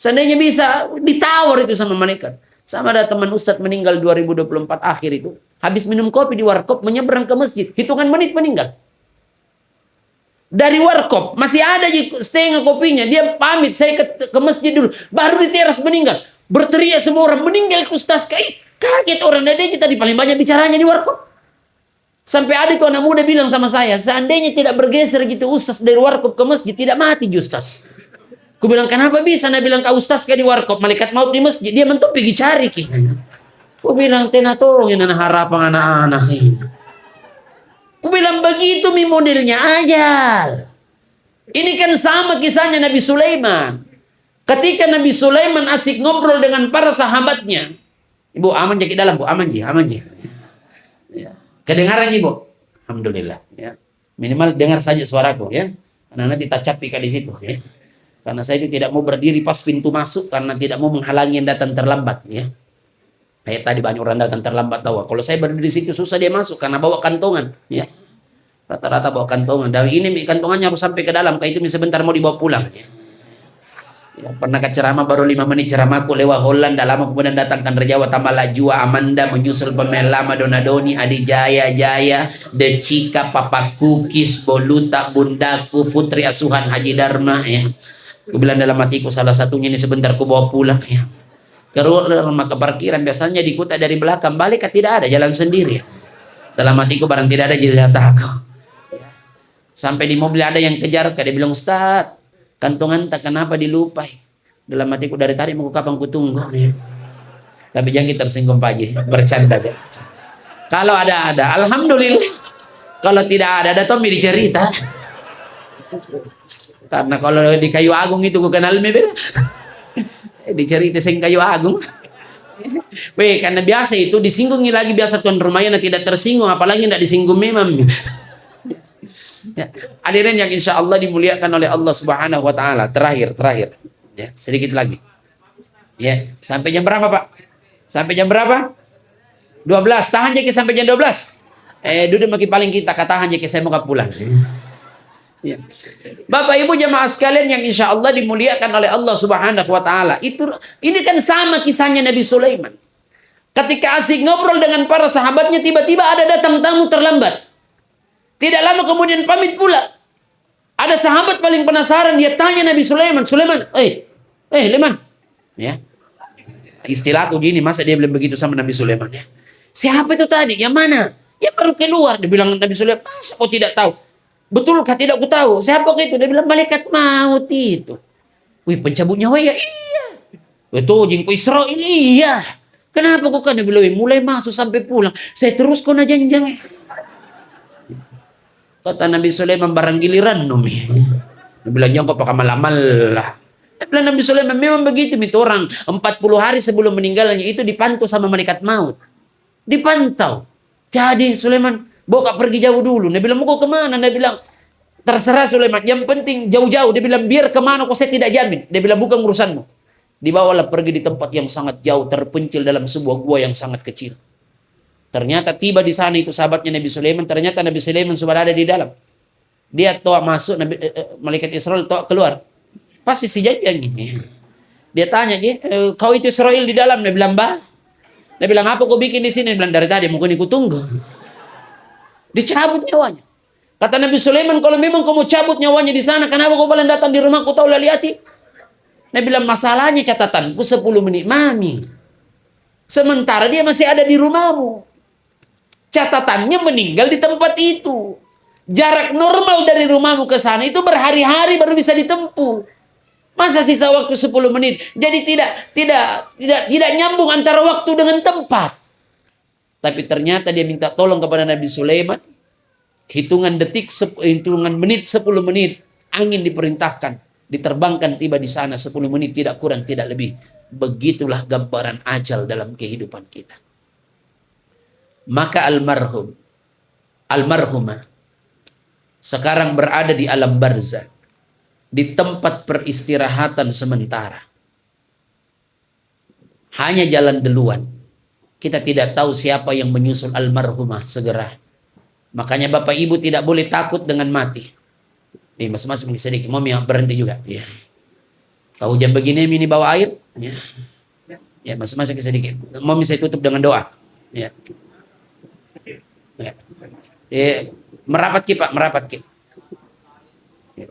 Seandainya bisa ditawar itu sama malaikat. Sama ada teman Ustadz meninggal 2024 akhir itu. Habis minum kopi di warkop menyeberang ke masjid. Hitungan menit meninggal. Dari warkop masih ada setengah kopinya. Dia pamit saya ke masjid dulu. Baru di teras meninggal. Berteriak semua orang meninggal Ustaz. Kaget orang dadanya tadi paling banyak bicaranya di warkop. Sampai ada itu anak muda bilang sama saya, seandainya tidak bergeser gitu Ustaz dari warkop ke masjid, tidak mati Ustaz. Aku bilang, kenapa bisa? Dia bilang, kau Ustaz kayak di warkop, malaikat maut di masjid. Dia mentok pergi cari. Aku bilang, tenatongin anak harapan anak-anak ini. Aku bilang, begitu mi modelnya ajal. Ini kan sama kisahnya Nabi Sulaiman. Ketika Nabi Sulaiman asik ngobrol dengan para sahabatnya. Ibu, aman jadi dalam, Bu. Aman ji. Ya. Kedengaran Ibu? Alhamdulillah. Ya. Minimal dengar saja suaraku. Ya. Karena nanti tak capi di situ. Ya. Karena saya itu tidak mau berdiri pas pintu masuk. Karena tidak mau menghalangi yang datang terlambat. Ya. Kayak tadi banyak orang datang terlambat tahu. Kalau saya berdiri di situ susah dia masuk. Karena bawa kantongan. Ya. Rata-rata bawa kantongan. Dan ini kantongannya harus sampai ke dalam. Kayak itu sebentar mau dibawa pulang. Ya. Ya, pernah ke ceramah baru 5 menit ceramahku lewat Holland lama kemudian datangkan Rejawa tambah Lajua Amanda menyusul Pamela Madonadoni Adi Jaya Decika Papa Kukis Boluta Bundaku Putri Asuhan Haji Dharma ya. Aku bilang dalam hatiku salah satunya ini sebentar ku bawa pulang ya. Keluar rumah ke parkiran biasanya dikutak dari belakang balik tidak ada jalan sendiri. Dalam hatiku barang tidak ada jatah aku. Sampai di mobil ada yang kejar dia bilang Ustaz kantongan tak kenapa dilupai. Dalam hatiku dari tadi mau kapan ku tunggu. Ya. Tapi jangan kita tersinggung Pak Haji. Bercanda aja. Kalau ada. Alhamdulillah. Kalau tidak ada Tommy dicerita. Karena kalau di Kayu Agung itu ku kenal beda. Dicerita sing Kayu Agung. Weh, karena biasa itu disinggungi lagi biasa tuan rumahnya tidak tersinggung. Apalagi tidak disinggung memang. Ya. Hadirin yang insya Allah dimuliakan oleh Allah Subhanahu Wa Taala. Terakhir, ya sedikit lagi. Ya, sampai jam berapa Pak? Sampai jam berapa? 12. Tahan aja sampai jam 12. Duduk makin paling kita katahan aja saya mau pulang. Ya. Bapak Ibu jemaah sekalian yang insya Allah dimuliakan oleh Allah Subhanahu Wa Taala. Ini kan sama kisahnya Nabi Sulaiman. Ketika asik ngobrol dengan para sahabatnya, tiba-tiba ada datang tamu terlambat. Tidak lama kemudian pamit pula. Ada sahabat paling penasaran, dia tanya Nabi Sulaiman, Leman. Ya. Istilahku gini, masa dia bilang begitu sama Nabi Sulaiman ya? Siapa itu tadi? Yang mana? Ya baru keluar. Dia bilang Nabi Sulaiman, masa kau tidak tahu? Betulkah tidak ku tahu? Siapa itu? Dia bilang malaikat maut itu. Wih, pencabut nyawa ya? Iya. Betul, jingko Israel, iya. Kenapa kok kan? Dia bilang, mulai masuk sampai pulang. Saya terus kau janjang. Kata Nabi Sulaiman, barang giliran Nomi. Dia bilang, jangan kau pakai malamal lah. Dia bilang Nabi Sulaiman, memang begitu. Itu orang 40 hari sebelum meninggalnya itu dipantau sama malaikat maut. Dipantau. Jadi Sulaiman, bawa pergi jauh dulu. Dia bilang, mau kemana? Dia bilang, terserah Sulaiman. Yang penting jauh-jauh. Dia bilang, biar kemana kok saya tidak jamin. Dia bilang, bukan urusanmu. Dibawalah pergi di tempat yang sangat jauh, terpencil dalam sebuah gua yang sangat kecil. Ternyata tiba di sana itu sahabatnya Nabi Sulaiman. Ternyata Nabi Sulaiman sudah ada di dalam. Dia toa masuk, malaikat Israel toa keluar. Pasti si janjang ini. Dia tanya, kau itu Israel di dalam? Dia bilang, bah. Dia bilang, apa kau bikin di sini? Dia bilang, dari tadi mungkin ikut tunggu. Dicabut nyawanya. Kata Nabi Sulaiman, kalau memang kau mau cabut nyawanya di sana, kenapa kau balik datang di rumahku tahu laliati? Dia bilang, masalahnya catatanku 10 menit mami. Sementara dia masih ada di rumahmu. Catatannya meninggal di tempat itu. Jarak normal dari rumahmu ke sana itu berhari-hari baru bisa ditempuh. Masa sisa waktu 10 menit. Jadi tidak nyambung antara waktu dengan tempat. Tapi ternyata dia minta tolong kepada Nabi Sulaiman. Hitungan menit 10 menit. Angin diperintahkan. Diterbangkan tiba di sana 10 menit. Tidak kurang, tidak lebih. Begitulah gambaran ajal dalam kehidupan kita. Maka almarhumah sekarang berada di alam barzah, di tempat peristirahatan sementara. Hanya jalan duluan. Kita tidak tahu siapa yang menyusul almarhumah segera. Makanya Bapak Ibu tidak boleh takut dengan mati. Masuk sedikit. Mau berhenti juga. Ya. Kau hujan begini ini bawa air. Ya, masuk sedikit. Mau saya tutup dengan doa. Ya. Ya. Merapat Pak. Ya.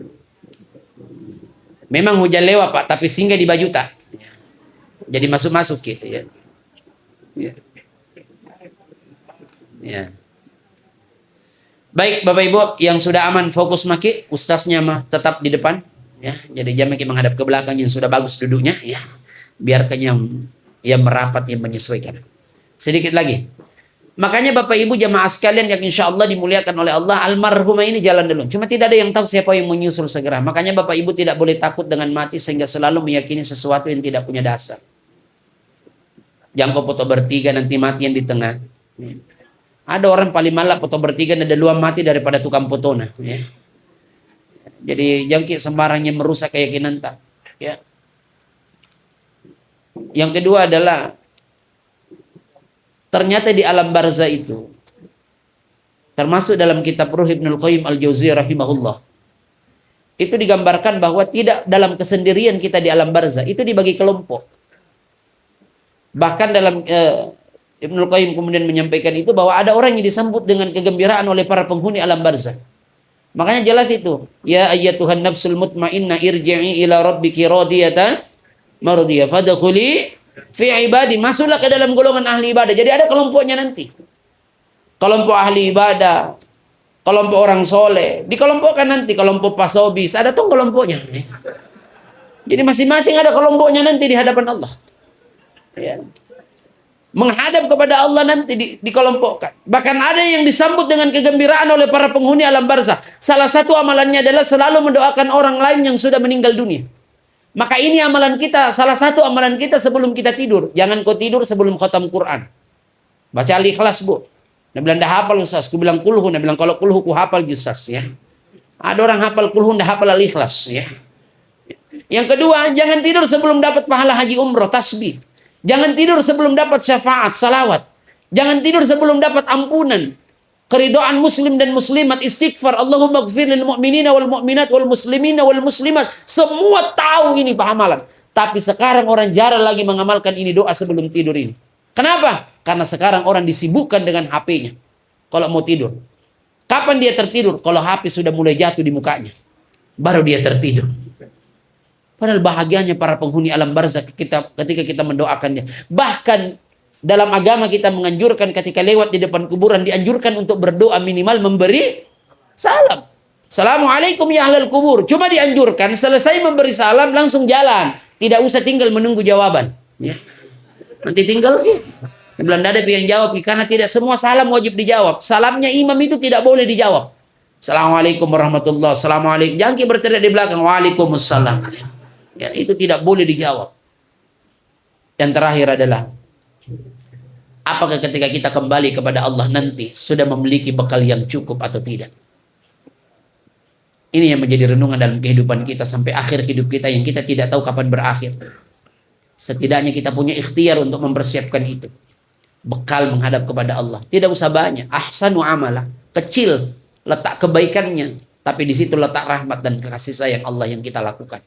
Memang hujan lewat Pak, tapi singgah di baju tak. Ya. Jadi masuk gitu ya. Ya. Ya. Baik Bapak Ibu yang sudah aman fokus maki, ustaznya mah tetap di depan ya. Jadi jangan menghadap ke belakang yang sudah bagus duduknya ya. Biarkan yang merapat yang menyesuaikan. Sedikit lagi. Makanya Bapak Ibu jamaah sekalian yang insya Allah dimuliakan oleh Allah, almarhumah ini jalan dulu. Cuma tidak ada yang tahu siapa yang menyusul segera. Makanya Bapak Ibu tidak boleh takut dengan mati sehingga selalu meyakini sesuatu yang tidak punya dasar. Jangan kau foto bertiga nanti mati yang di tengah. Ada orang paling malah foto bertiga ada luang mati daripada tukang fotona. Ya. Jadi jangkit sembarangnya merusak keyakinan tak. Ya. Yang kedua adalah ternyata di alam barzah itu termasuk dalam kitab Ruh Ibnul Qayyim Al-Jauziyah rahimahullah itu digambarkan bahwa tidak dalam kesendirian kita di alam barzah, itu dibagi kelompok. Bahkan dalam Ibnul Qayyim kemudian menyampaikan itu bahwa ada orang yang disambut dengan kegembiraan oleh para penghuni alam barzah. Makanya jelas itu, ya ayyatuhan nafsul mutmainnah irji'i ila rabbiki radiyatan mardiyah fadkhuli fi ibadi, masuklah ke dalam golongan ahli ibadah. Jadi ada kelompoknya nanti. Kelompok ahli ibadah, kelompok orang soleh, dikelompokkan nanti kelompok pasobis, ada tuh kelompoknya. Jadi masing-masing ada kelompoknya nanti di hadapan Allah. Ya. Menghadap kepada Allah nanti dikelompokkan. Bahkan ada yang disambut dengan kegembiraan oleh para penghuni alam barzah. Salah satu amalannya adalah selalu mendoakan orang lain yang sudah meninggal dunia. Maka ini amalan kita, salah satu amalan kita sebelum kita tidur. Jangan kau tidur sebelum khatam Quran. Baca Al-Ikhlas, Bu. Dia bilang, dah hafal Ustaz. Aku bilang kulhu. Dia bilang, kalau kulhu ku hafal Ustaz. Ya. Ada orang hafal kulhu, dah hafal Al-Ikhlas. Ya. Yang kedua, jangan tidur sebelum dapat pahala haji umroh, tasbih. Jangan tidur sebelum dapat syafaat, salawat. Jangan tidur sebelum dapat ampunan. Keridhaan muslim dan muslimat, istighfar, Allahumma gfir lil mu'minina wal mu'minat wal muslimina wal muslimat. Semua tahu ini pahamalan. Tapi sekarang orang jarang lagi mengamalkan ini doa sebelum tidur ini. Kenapa? Karena sekarang orang disibukkan dengan HP-nya. Kalau mau tidur. Kapan dia tertidur? Kalau HP sudah mulai jatuh di mukanya. Baru dia tertidur. Padahal bahagianya para penghuni alam barzakh ketika kita mendoakannya. Bahkan dalam agama kita menganjurkan ketika lewat di depan kuburan, dianjurkan untuk berdoa minimal memberi salam. Assalamualaikum ya ahlal kubur. Cuma dianjurkan selesai memberi salam langsung jalan. Tidak usah tinggal menunggu jawaban. Ya. Nanti tinggal belum ada yang jawab, karena tidak semua salam wajib dijawab. Salamnya imam itu tidak boleh dijawab. Assalamualaikum warahmatullahi wabarakatuh. Assalamualaikum. Jangan berteriak di belakang. Waalaikumsalam. Ya, itu tidak boleh dijawab. Yang terakhir adalah, apakah ketika kita kembali kepada Allah nanti sudah memiliki bekal yang cukup atau tidak? Ini yang menjadi renungan dalam kehidupan kita sampai akhir hidup kita yang kita tidak tahu kapan berakhir. Setidaknya kita punya ikhtiar untuk mempersiapkan itu. Bekal menghadap kepada Allah. Tidak usah banyak. Ahsanu amalah. Kecil letak kebaikannya. Tapi di situ letak rahmat dan kasih sayang Allah yang kita lakukan.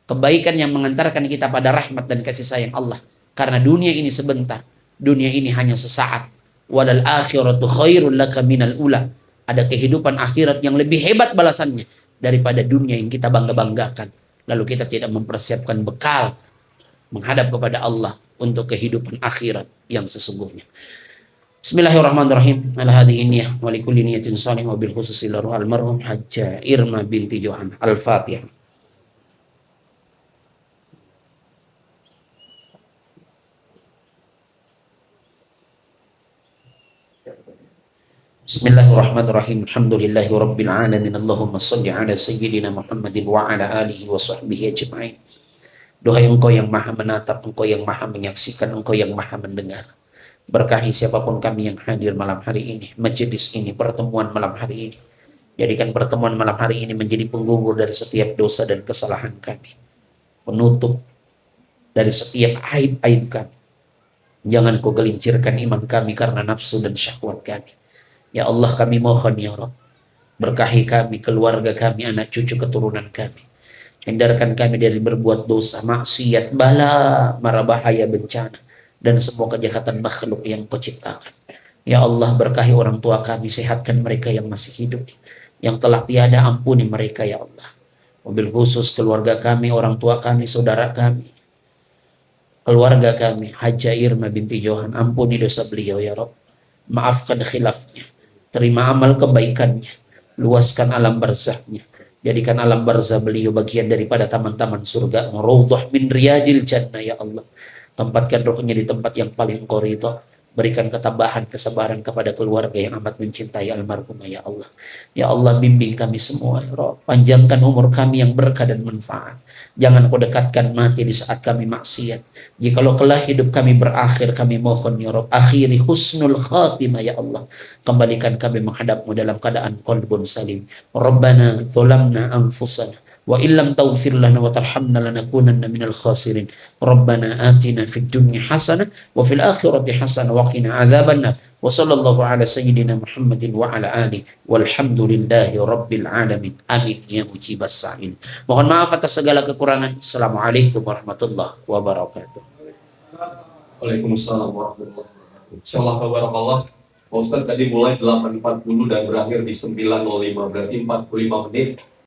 Kebaikan yang mengantarkan kita pada rahmat dan kasih sayang Allah. Karena dunia ini sebentar. Dunia ini hanya sesaat. Walal akhiratu khairul laka minal ula. Ada kehidupan akhirat yang lebih hebat balasannya daripada dunia yang kita bangga-banggakan. Lalu kita tidak mempersiapkan bekal menghadap kepada Allah untuk kehidupan akhirat yang sesungguhnya. Bismillahirrahmanirrahim. Ala hadhihi niyyah wa likulli niyatin shalih wa bil khususi lahu almarhum Hajjah Irma binti Johan. Al-Fatihah. Bismillahirrahmanirrahim. Alhamdulillahi rabbil alamin. Allahumma shalli ala sayyidina Muhammadin wa ala alihi wa sahbihi ajma'in. Duhai Engkau yang maha menatap, Engkau yang maha menyaksikan, Engkau yang maha mendengar. Berkahi siapapun kami yang hadir malam hari ini, majelis ini, pertemuan malam hari ini. Jadikan pertemuan malam hari ini menjadi penggugur dari setiap dosa dan kesalahan kami. Penutup dari setiap aib-aib kami. Jangan Kau gelincirkan iman kami karena nafsu dan syahwat kami. Ya Allah, kami mohon ya Rabb, berkahi kami, keluarga kami, anak cucu keturunan kami. Hindarkan kami dari berbuat dosa, maksiat, bala, mara bahaya, bencana, dan semua kejahatan makhluk yang Kau ciptakan. Ya Allah, berkahi orang tua kami, sehatkan mereka yang masih hidup. Yang telah tiada, ampuni mereka ya Allah. Mobil khusus keluarga kami, orang tua kami, saudara kami, keluarga kami, Hajjah Irma binti Johan, ampuni dosa beliau ya Rabb. Maafkan khilafnya, terima amal kebaikannya, luaskan alam barzahnya. Jadikan alam barzah beliau bagian daripada taman-taman surga, raudhah min riyadil jannah ya Allah. Tempatkan rohnya di tempat yang paling Engkau ridha. Berikan ketabahan, kesabaran kepada keluarga yang amat mencintai almarhumah ya Allah. Ya Allah, bimbing kami semua ya Rabb. Panjangkan umur kami yang berkah dan manfaat. Jangan Kau dekatkan mati di saat kami maksiat. Jikalau kelak hidup kami berakhir, kami mohon ya Rabb, akhiri husnul khatimah ya Allah. Kembalikan kami menghadap-Mu dalam keadaan qalbun salim. Rabbana dzalamna anfusana wa illam taghfir lana wa tarhamna lanakunanna minal khasirin. Rabbana atina fid dunya hasanah wa fil akhirati hasanah wa qina adzabannar. Wa sallallahu ala sayyidina Muhammadin wa ala alihi walhamdulillahi rabbil alamin. Amin ya mujibas sa'in. Mohon maaf atas segala kekurangan. Assalamualaikum warahmatullahi wabarakatuh. Waalaikumsalam warahmatullahi wabarakatuh. Insyaallah barakallah. Pak Ustaz tadi mulai 8.40 dan berakhir di 9.05, berarti 45 menit.